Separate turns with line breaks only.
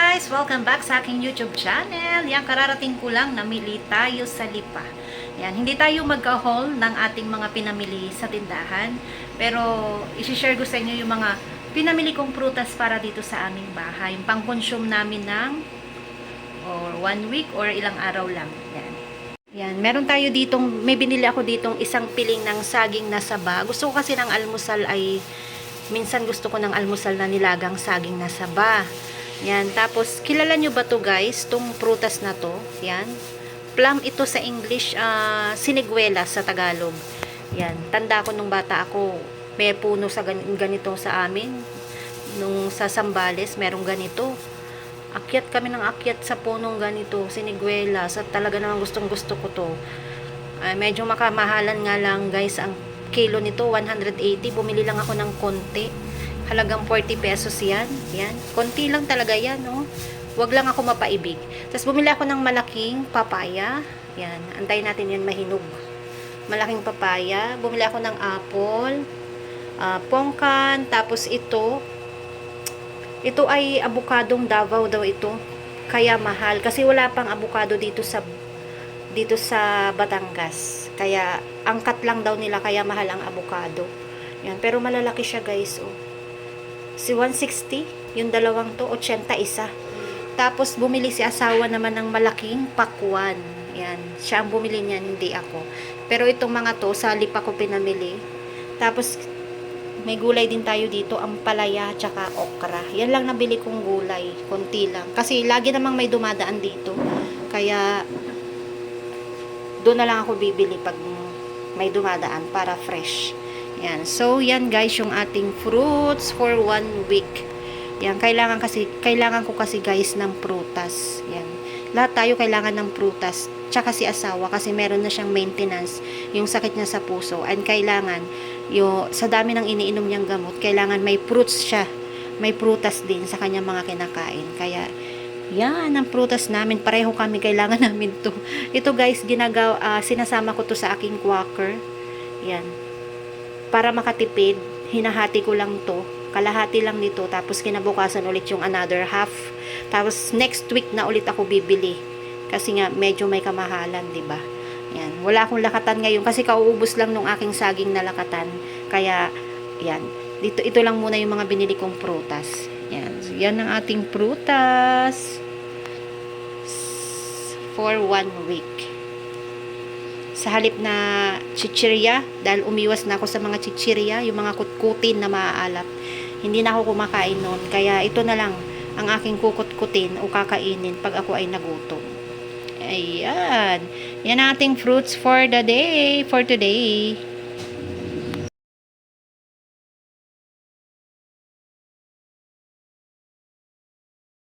guys! Welcome back sa aking YouTube channel. Yan, kararating ko lang, namili tayo sa Lipa. Yan, hindi tayo magka-haul ng ating mga pinamili sa tindahan. Pero, isi-share ko sa inyo yung mga pinamili kong prutas para dito sa aming bahay. Yung pang-consume namin ng or 1 week or ilang araw lang. Yan. Yan, meron tayo ditong, may binili ako ditong isang piling ng saging na saba. Gusto ko kasi ng almusal ay, minsan gusto ko ng almusal na nilagang saging na saba. Yan, tapos kilala nyo ba to guys, tong prutas na to? Yan, plum ito sa English, siniguela sa Tagalog. Yan, tanda ko nung bata ako, may puno sa ganito sa amin. Nung sa Sambales, merong ganito. Akyat kami ng akyat sa punong ganito, siniguela. Sa talaga naman gustong gusto ko to. Medyo makamahalan nga lang guys, ang kilo nito, 180. Bumili lang ako ng konti. Halagang 40 pesos yan. Yan. Konti lang talaga yan, no? Huwag lang ako mapaibig. Tapos bumili ako ng malaking papaya. Yan. Antayin natin yan mahinog. Malaking papaya. Bumili ako ng apple. Pongkan. Tapos ito. Ito ay abukadong Davao daw ito. Kaya mahal. Kasi wala pang abukado dito sa Batangas. Kaya angkat lang daw nila. Kaya mahal ang abukado. Yan. Pero malalaki siya guys, oh. Si 160, yung dalawang to, 81. Tapos, bumili si asawa naman ng malaking pakwan. Yan. Siya ang bumili niyan, hindi ako. Pero itong mga to, sa Lipa ko pinamili. Tapos, may gulay din tayo dito, ampalaya, tsaka okra. Yan lang nabili kong gulay, konti lang. Kasi, lagi namang may dumadaan dito. Kaya, doon na lang ako bibili pag may dumadaan para fresh. Yan. So, yan guys, yung ating fruits for 1 week. Yan. Kailangan ko kasi guys ng prutas. Yan. Lahat tayo kailangan ng prutas. Tsaka si asawa kasi meron na siyang maintenance. Yung sakit niya sa puso. And kailangan, sa dami ng iniinom niyang gamot, kailangan may fruits siya. May prutas din sa kanyang mga kinakain. Kaya, yan ang prutas namin. Pareho kami, kailangan namin to. Ito guys, sinasama ko to sa aking quaker. Yan. Para makatipid, hinahati ko lang to. Kalahati lang nito. Tapos kinabukasan ulit yung another half. Tapos next week na ulit ako bibili. Kasi nga medyo may kamahalan, 'di ba? Yan. Wala akong lakatan ngayon kasi kauubos lang nung aking saging na lakatan. Kaya yan. Ito lang muna yung mga binili kong prutas. Yan. So, yan ang ating prutas for 1 week. Sa halip na chichirya, dahil umiwas na ako sa mga chichirya, yung mga kutkutin na maaalap, hindi na ako kumakain noon. Kaya ito na lang ang aking kukutkutin o kakainin pag ako ay nagutom. Ayan. Yan ang ating fruits for the day, for today.